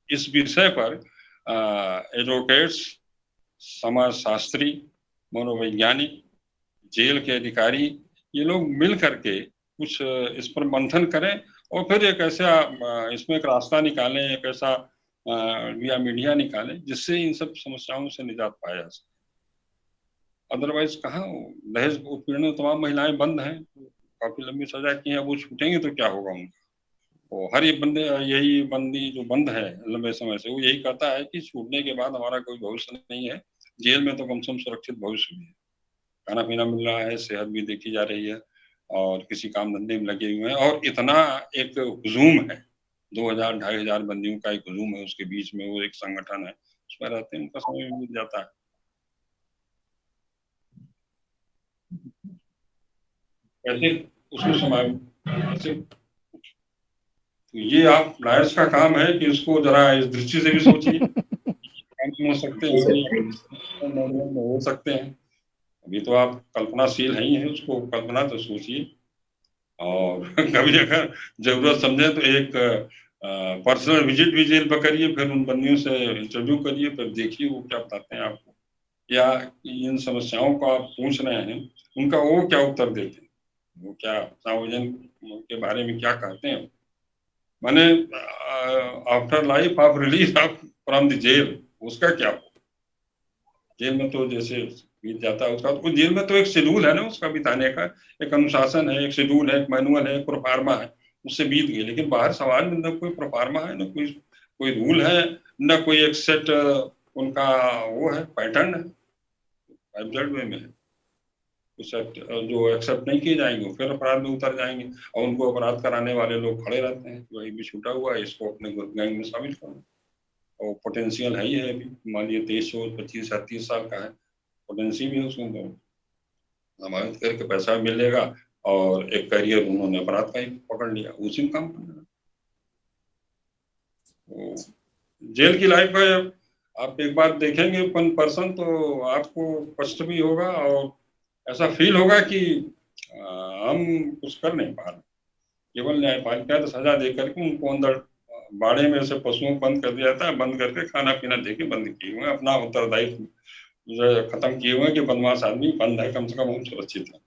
इस विषय पर एडवोकेट्स, समाजशास्त्री, मनोवैज्ञानिक, जेल के अधिकारी, ये लोग मिल करके कुछ इस पर मंथन करें और फिर एक ऐसा इसमें एक रास्ता निकालें, एक ऐसा या मीडिया निकालें जिससे इन सब समस्याओं से निजात पाया जा सके। अदरवाइज कहाँ दहेज उत्पीड़न में तमाम महिलाएं बंद हैं, काफी लंबी सजा की है, अब वो छूटेंगे तो क्या होगा उनका। वो हर एक बंदे, यही बंदी जो बंद है लंबे समय से, वो यही कहता है कि छूटने के बाद हमारा कोई भविष्य नहीं है, जेल में तो कम से कम सुरक्षित भविष्य भी है, खाना पीना मिल रहा है, सेहत भी देखी जा रही है, और किसी काम धंधे में लगे हुए हैं, और इतना एक हुजूम है, 2000-2500 बंदियों का एक हुजूम है, उसके बीच में वो एक संगठन है, उसमें रहते हैं, उनका समय बीत जाता है। कैसे उसमें समय कैसे, तो ये आप लायर्स का काम है कि इसको जरा इस दृष्टि से भी सोचिए, काम हो सकते हैं, हो सकते हैं। अभी तो आप कल्पनाशील है ही है, उसको कल्पना तो सोचिए, और कभी अगर जरूरत समझे तो एक पर्सनल विजिट भी जेल पर करिए, फिर उन बंदियों से इंटरव्यू करिए, फिर देखिए वो क्या बताते हैं आपको, या इन समस्याओं को आप पूछ रहे हैं उनका वो क्या उत्तर देते हैं, वो क्या सार्वजन के बारे में क्या कहते हैं। माने after life of release of from the jail, उसका क्या हो। जेल में तो जैसे बीत जाता है उसका, तो जेल में तो एक शेड्यूल है ना उसका बिताने का, एक अनुशासन है, एक शेड्यूल है, एक मैनुअल है, एक प्रोफार्मा है, उससे बीत गई। लेकिन बाहर समाज में न कोई प्रोफार्मा है, न कोई कोई रूल है, न कोई एक सेट उनका वो है, पैटर्न है, एब्जर्ड वे में है, कुछ जो एक्सेप्ट नहीं किए जाएंगे वो फिर अपराध में उतर जाएंगे, और उनको अपराध कराने वाले लोग खड़े रहते हैं, वही भी छूटा हुआ है, इसको अपने गैंग में शामिल करो, और पोटेंशियल है ही है, अभी मान लीजिए 23-25-37 का है, पोटेंशियल भी है उसमें, तो जमानत करके पैसा भी मिलेगा, और एक करियर उन्होंने अपराध का ही पकड़ लिया, उसी में काम करना। तो जेल की लाइफ है, आप एक बार देखेंगे 1 पर्सन तो आपको कष्ट भी होगा, और ऐसा फील होगा कि हम कुछ कर नहीं पा रहे। केवल न्यायपालिका तो सजा दे करके उनको अंदर बाड़े में से पशुओं को बंद कर दिया जाता है, बंद करके खाना पीना दे के बंद किए हुए, अपना उत्तरदायित्व खत्म किए हुए कि बदमाश आदमी बंद है, कम से कम हम सुरक्षित है,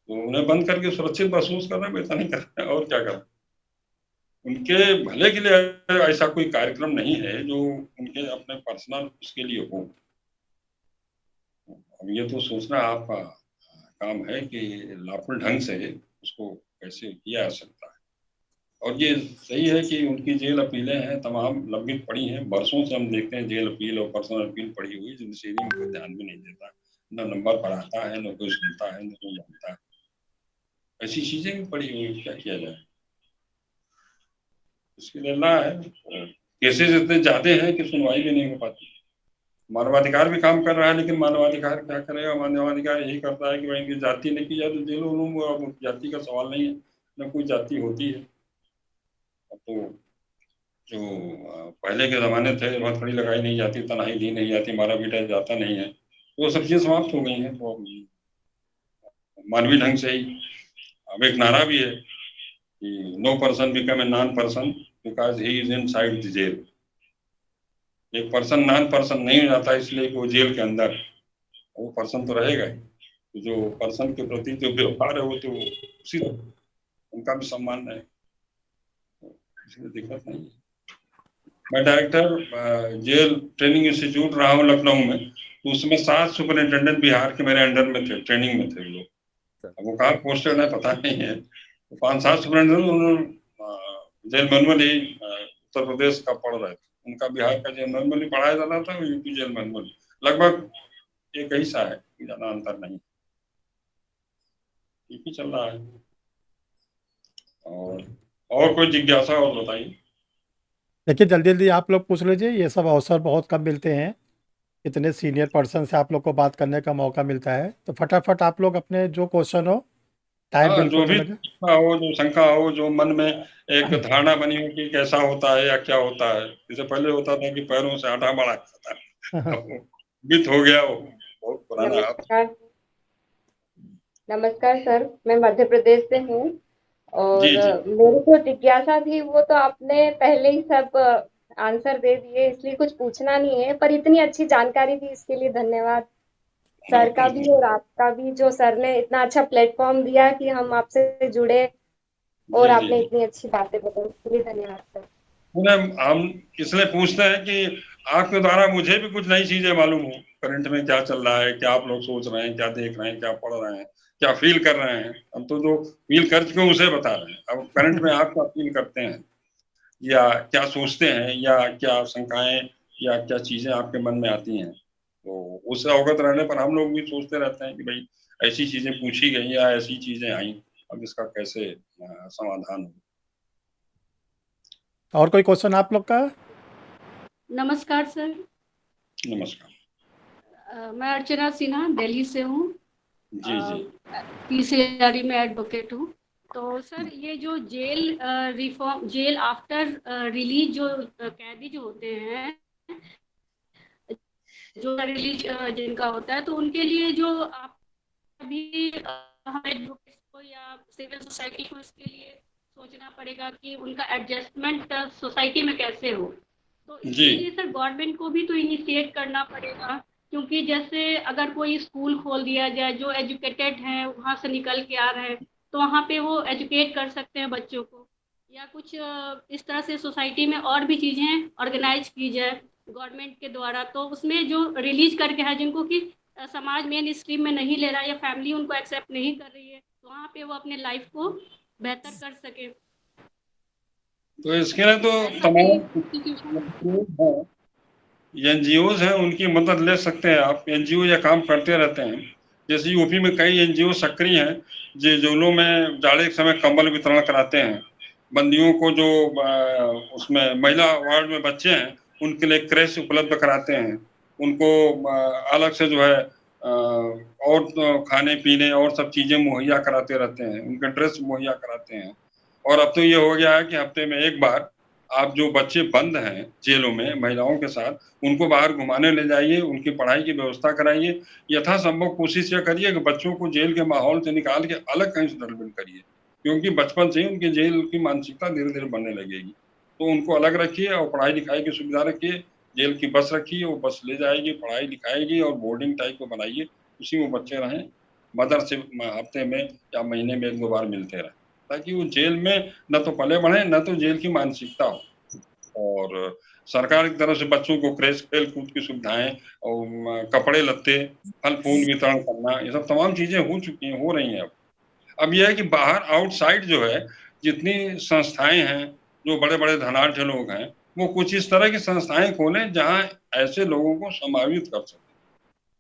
तो उन्हें बंद करके सुरक्षित महसूस करना, बेहतर नहीं कर रहे हैं, और क्या कर, उनके भले के लिए ऐसा कोई कार्यक्रम नहीं है जो उनके अपने पर्सनल उसके लिए हो। अब ये तो सोचना आपका काम है कि लॉफुल ढंग से उसको कैसे किया जा सकता है। और ये सही है कि उनकी जेल अपीलें हैं, तमाम लंबित पड़ी हैं, बरसों से हम देखते हैं जेल अपील और पर्सनल अपील पड़ी हुई, जुडिशरी में कोई ध्यान भी नहीं देता, न नंबर पर आता है, न कोई सुनता है, न कोई जानता है, ऐसी चीजें भी पड़ी हुई, क्या किया जाए। इसके लिए ना है, केसेस इतने ज्यादा हैं कि सुनवाई भी नहीं हो पाती। मानवाधिकार भी काम कर रहा है, लेकिन मानवाधिकार क्या करेगा, मानवाधिकार यही करता है कि भाई इनकी जाति नहीं की जाए तो जेलों में, अब जाति का सवाल नहीं है, न कोई जाति होती है। अब तो जो पहले के जमाने थे, बहुत खड़ी लगाई नहीं जाती, तनाई दी नहीं जाती, मारा पीटा जाता नहीं है, तो वो सब चीजें समाप्त हो गई हैं। तो मानवीय ढंग से ही अब एक नारा भी है कि no person become a non person because he is inside the jail. एक पर्सन नॉन पर्सन नहीं हो जाता इसलिए कि वो जेल के अंदर, वो पर्सन तो रहेगा ही, तो जो पर्सन के प्रति जो व्यवहार है वो तो उसी, उनका भी सम्मान है, इसमें दिक्कत नहीं है। मैं डायरेक्टर जेल ट्रेनिंग इंस्टीट्यूट रहा हूँ लखनऊ में, तो उसमें 7 सुपरिंटेंडेंट बिहार के मेरे अंडर में थे, ट्रेनिंग में थे लोग। अब वो कहाँ पोस्टेड है पता नहीं है, तो 5-7 सुपरिंटेंडेंट उन्होंने जेल मैनुअल ही उत्तर प्रदेश का पढ़ रहे थे, उनका बिहार का जेल मैनुअल ही पढ़ाया जाता था, यूपी जेल मैनुअल, लगभग एक ही सा है, ज्यादा अंतर नहीं। ठीक ही चल रहा है। और कोई जिज्ञासा और बताइए। देखिए जल्दी जल्दी आप लोग पूछ लीजिए, ये सब अवसर बहुत कम मिलते हैं, इतने सीनियर पर्सन से आप लोग को बात करने का मौका मिलता है, तो फटाफट आप लोग अपने जो क्वेश्चन हो, टाइम हाँ, जो बिल्कुल नहीं भी लगे। शंका हो, जो शंका हो, जो मन में एक धारणा बनी हो कि कैसा होता है या क्या होता है। इससे पहले होता था कि पैरों से आटा मढ़ा जाता था, अब वो वित हो गया, वो बहुत पुराना। नमस्कार। नमस्कार सर, मैं मध्य प्रदेश से हूँ और जी जी। मेरी जो जिज्ञासा थी वो तो आपने पहले ही सब आंसर दे दिए, इसलिए कुछ पूछना नहीं है, पर इतनी अच्छी जानकारी दी इसके लिए धन्यवाद सर का भी और आपका भी, जो सर ने इतना अच्छा प्लेटफॉर्म दिया कि हम आपसे जुड़े और जी जी आपने जी। इतनी अच्छी बातें बताई, इसके लिए धन्यवाद सर। हम इसलिए पूछते हैं कि आपके द्वारा मुझे भी कुछ नई चीजें मालूम हो, करंट में क्या चल रहा है, क्या आप लोग सोच रहे हैं, क्या देख रहे हैं, क्या पढ़ रहे हैं, क्या फील कर रहे हैं। हम तो जो फील कर चुके हैं उसे बता रहे हैं। अब करंट में आप क्या फील करते हैं, या क्या सोचते हैं, या क्या शंकाएं या क्या चीजें आपके मन में आती हैं, तो उससे अवगत रहने पर हम लोग भी सोचते रहते हैं कि भाई ऐसी चीजें पूछी गई या ऐसी चीजें आई, अब इसका कैसे समाधान हो। और कोई क्वेश्चन आप लोग का? नमस्कार सर। नमस्कार। मैं अर्चना सिन्हा दिल्ली से हूँ। जी जी। पीसीआरई में एडवोकेट हूँ। तो सर ये जो jail reform, jail after release जो कैदी जो होते हैं, जो रिलीज जिनका होता है, तो उनके लिए जो आप अभी हम एडवोकेट को या सिविल सोसाइटी को इसके लिए सोचना पड़ेगा कि उनका एडजस्टमेंट सोसाइटी में कैसे हो, तो जी इसके लिए सर गवर्नमेंट को भी तो इनिशिएट करना पड़ेगा। क्योंकि जैसे अगर कोई स्कूल खोल दिया जाए, जो एजुकेटेड हैं वहाँ से निकल के आ रहे हैं, तो वहाँ पे वो एजुकेट कर सकते हैं बच्चों को, या कुछ इस तरह से सोसाइटी में और भी चीज़ें ऑर्गेनाइज की जाए गवर्नमेंट के द्वारा, तो उसमें जो रिलीज करके है जिनको कि समाज मेन स्ट्रीम में नहीं ले रहा है या फैमिली उनको एक्सेप्ट नहीं कर रही है, तो वहाँ पे वो अपने लाइफ को बेहतर कर सके। तो इसके लिए तो ऐसा तमाम कोई इंस्टीट्यूशन एनजीओ हैं, उनकी मदद ले सकते हैं आप। एनजीओ ये काम करते रहते हैं। जैसे यूपी में कई एनजीओ सक्रिय हैं जो जेलों में जाड़े के समय कंबल वितरण कराते हैं। बंदियों को जो उसमें महिला वार्ड में बच्चे हैं उनके लिए क्रैश उपलब्ध कराते हैं। उनको अलग से जो है और खाने पीने और सब चीजें मुहैया कराते रहते हैं, उनके ड्रेस मुहैया कराते हैं। और अब तो ये हो गया है कि हफ्ते में एक बार आप जो बच्चे बंद हैं जेलों में महिलाओं के साथ, उनको बाहर घुमाने ले जाइए, उनकी पढ़ाई की व्यवस्था कराइए। यथासंभव कोशिश ये करिए कि बच्चों को जेल के माहौल से निकाल के अलग कहीं सेटलमेंट करिए, क्योंकि बचपन से ही उनकी जेल की मानसिकता धीरे धीरे बनने लगेगी। तो उनको अलग रखिए और पढ़ाई लिखाई की सुविधा रखिए। जेल की बस रखिए, वो बस ले जाएगी, पढ़ाई लिखाएगी, और बोर्डिंग टाइप को बनाइए, उसी में बच्चे रहें। मदर से हफ्ते में या महीने में 1-2 बार मिलते रहें, ताकि वो जेल में न तो पले बढ़े, न तो जेल की मानसिकता हो। और सरकार की तरफ से बच्चों को क्रेश, खेल कूद की सुविधाएं और कपड़े लत्ते, फल फूल वितरण करना, ये सब तमाम चीजें हो चुकी हैं, हो रही हैं। अब यह है कि बाहर आउटसाइड जो है जितनी संस्थाएं हैं, जो बड़े बड़े धनाढ़ लोग हैं, वो कुछ इस तरह की संस्थाएं खोलें जहां ऐसे लोगों को समावित कर सकें।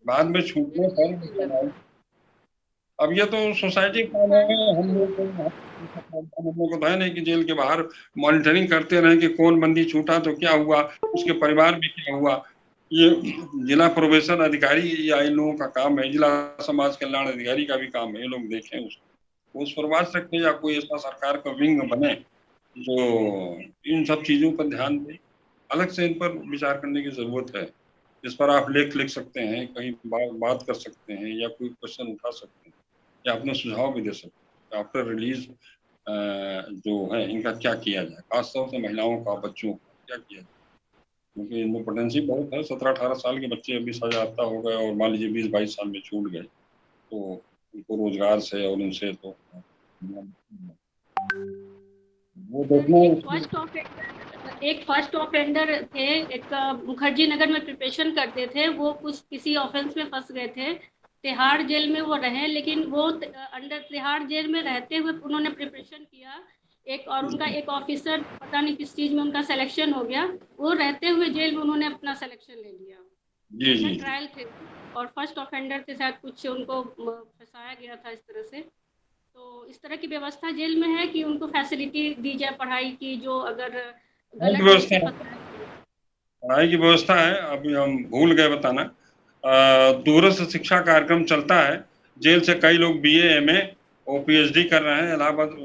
बाद में छूटने पर वो समावित। अब ये तो सोसाइटी का काम है। हम लोग को तो है नहीं कि जेल के बाहर मॉनिटरिंग करते रहे कि कौन बंदी छूटा तो क्या हुआ, उसके परिवार में क्या हुआ। ये जिला प्रोबेशन अधिकारी या इन लोगों का काम है, जिला समाज कल्याण अधिकारी का भी काम है, ये लोग देखें उसको। उस पर वाच रखें, या कोई ऐसा सरकार का विंग बने जो इन सब चीजों पर ध्यान दे। अलग से इन पर विचार करने की जरूरत है। इस पर आप लेख लिख सकते हैं, कहीं बात कर सकते हैं, या कोई क्वेश्चन उठा सकते हैं, या अपने सुझाव भी दे सकते हैं। आफ्टर रिलीज जो है इनका क्या किया जाए, खासतौर से महिलाओं का, बच्चों का क्या किया जाए, क्योंकि इनमें पोटेंशियल बहुत है। 17-18 साल के बच्चे अभी सजा याफ्ता हो गए, और मान लीजिए 20-22 साल में छूट गए, तो उनको रोजगार से और उनसे तो वो सर देखना है एक फर्स्ट ऑफेंडर थे, एक मुखर्जी नगर में प्रिपरेशन करते थे, वो कुछ किसी ऑफेंस में फंस गए थे, तिहाड़ जेल में वो रहे, लेकिन वो अंडर तिहाड़ जेल में रहते हुए उन्होंने प्रिपरेशन किया एक, और उनका एक ऑफिसर पता नहीं किस चीज़ में उनका सिलेक्शन हो गया, वो रहते हुए जेल में उन्होंने अपना सिलेक्शन ले लिया। जी जी जी। ट्रायल थे और फर्स्ट ऑफेंडर थे, शायद कुछ उनको फंसाया गया था इस तरह से। तो इस तरह की व्यवस्था जेल में है कि उनको फैसिलिटी दी जाए पढ़ाई की, जो अगर बहुत गलत ढंग व्यवस्था से है, फंसा है। पढ़ाई की व्यवस्था है। अभी हम भूल गए बताना, दूरस्थ शिक्षा कार्यक्रम चलता है। जेल से कई लोग बीए, एमए और पीएचडी कर रहे हैं। इलाहाबाद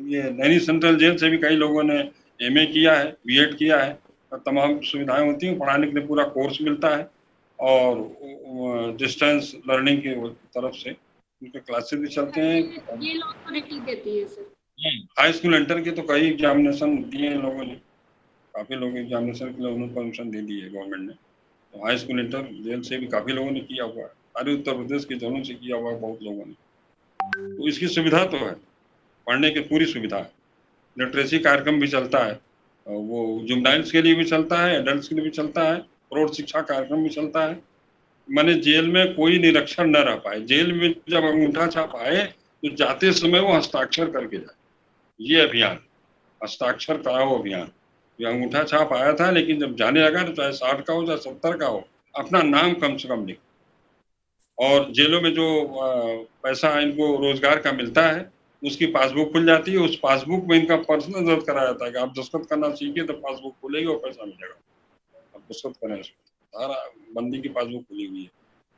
ये नैनी सेंट्रल जेल से भी कई लोगों ने एमए किया है, बीएड किया है। तमाम सुविधाएं होती हैं, पढ़ाने के लिए पूरा कोर्स मिलता है और डिस्टेंस लर्निंग की तरफ से उनके क्लासेस भी चलते हैं। ये अथॉरिटी देती है सर। हाई स्कूल इंटर के तो कई एग्जामिनेशन दिए हैं लोगों ने, काफी लोग एग्जामिनेशन के लिए उन्होंने परमिशन दे दी है गवर्नमेंट ने। तो हाई स्कूल इंटर जेल से भी काफी लोगों ने किया हुआ है, सारे उत्तर प्रदेश के जेलों से किया हुआ है बहुत लोगों ने। तो इसकी सुविधा तो है, पढ़ने की पूरी सुविधा है। लिटरेसी कार्यक्रम भी चलता है, और वो जुवेनाइल्स के लिए भी चलता है, एडल्ट्स के लिए भी चलता है, प्रौढ़ शिक्षा कार्यक्रम भी चलता है। माने जेल में कोई निरक्षर न रह पाए। जेल में जब अंगूठा छाप आए तो जाते समय वो हस्ताक्षर करके जाए। ये अभियान, हस्ताक्षर कराओ अभियान, ये अंगूठा छाप आया था, लेकिन जब जाने लगा तो चाहे 60 का हो चाहे 70 का हो, अपना नाम कम से कम लिख। और जेलों में जो पैसा इनको रोजगार का मिलता है, उसकी पासबुक खुल जाती है। उस पासबुक में इनका पर्सनल दर्ज कराया जाता है कि आप दस्तखत करना सीखिए तो पासबुक खुलेगी और पैसा मिलेगा। आप दस्तखत करें इसमें, सारा बंदी की पासबुक खुली हुई है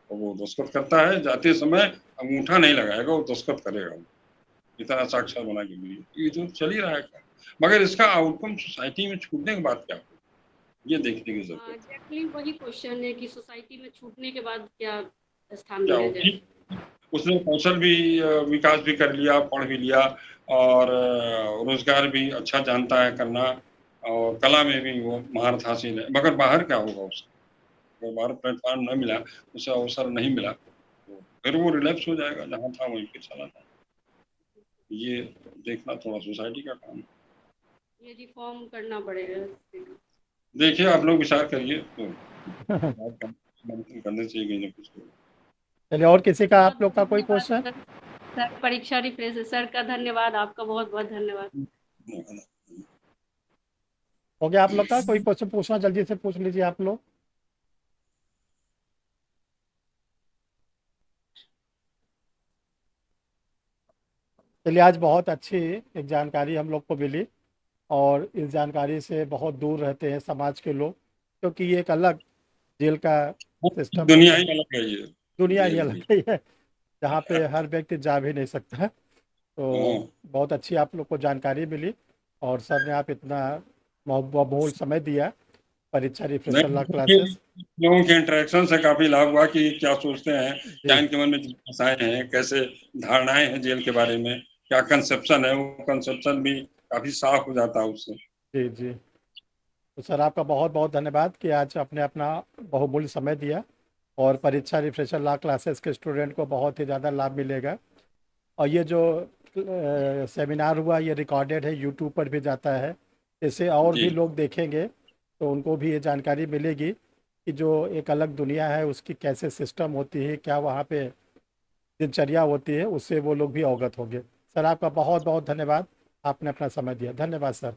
और वो दस्तखत करता है। जाते समय अंगूठा नहीं लगाएगा, वो दस्तखत करेगा। इतना साक्षर बना के मिली, ये तो चल ही रहा है। मगर इसका आउटकम सोसाइटी में छूटने के बाद क्या होगा, ये देखने की जरूरत है। एग्जैक्टली वही क्वेश्चन है कि सोसाइटी में छूटने के बाद क्या स्थान क्या दिया हो, जाए। ठीक, उसने कौशल भी विकास भी कर लिया, पढ़ भी लिया और रोजगार भी अच्छा जानता है करना, और कला में भी वो महारत हासिल है। मगर बाहर क्या होगा उसका, अगर बाहर प्लेटफॉर्म न मिला, उसे अवसर नहीं मिला, तो फिर वो रिलैप्स हो जाएगा, जहाँ था वहीं पे चला जाएगा। ये देखना थोड़ा सोसाइटी का काम है। ये रिफॉर्म करना पड़ेगा। देखिए आप लोग विचार करिए तो मंथन करने चाहिए कहीं ना कुछ। चलिए, और किसी का आप बहुत लोग का कोई धन्यवाद क्वेश्चन? सर, परीक्षा रिफ्रेश सर का धन्यवाद, आपका बहुत बहुत धन्यवाद। हो गया आप लोग का? कोई क्वेश्चन पूछना जल्दी से पूछ लीजिए आप लोग। चलिए, आज बहुत अच्छी एक जानकारी हम लोग को मिली, और इस जानकारी से बहुत दूर रहते हैं समाज के लोग, क्योंकि ये एक अलग जेल का सिस्टम दुनिया होता ही है। अलग है ये, दुनिया ही जेल अलग भी। ही है, जहाँ पे हर व्यक्ति जा भी नहीं सकता है। तो हाँ, बहुत अच्छी आप लोग को जानकारी मिली, और सर ने आप इतना बहुमूल्य समय दिया परीक्षा रिफ्रेशर ला नहीं, क्लासेस। लोगों के इंटरेक्शन से काफी लाभ हुआ कि क्या सोचते हैं, क्या जी इनके मन में जिज्ञासाएं हैं, कैसे धारणाएं हैं जेल के बारे में, क्या कंसेप्शन है, वो कंसेप्शन भी काफी साफ हो जाता है उससे। जी जी। तो सर आपका बहुत बहुत धन्यवाद कि आज आपने अपना बहुमूल्य समय दिया, और परीक्षा रिफ्रेशर ला क्लासेस के स्टूडेंट को बहुत ही ज़्यादा लाभ मिलेगा। और ये जो सेमिनार हुआ, ये रिकॉर्डेड है, यूट्यूब पर भी जाता है। इसे और भी जी लोग देखेंगे तो उनको भी ये जानकारी मिलेगी कि जो एक अलग दुनिया है उसकी कैसे सिस्टम होती है, क्या वहाँ पे दिनचर्या होती है, उससे वो लोग भी अवगत होंगे। सर आपका बहुत बहुत धन्यवाद, आपने अपना समय दिया। धन्यवाद सर।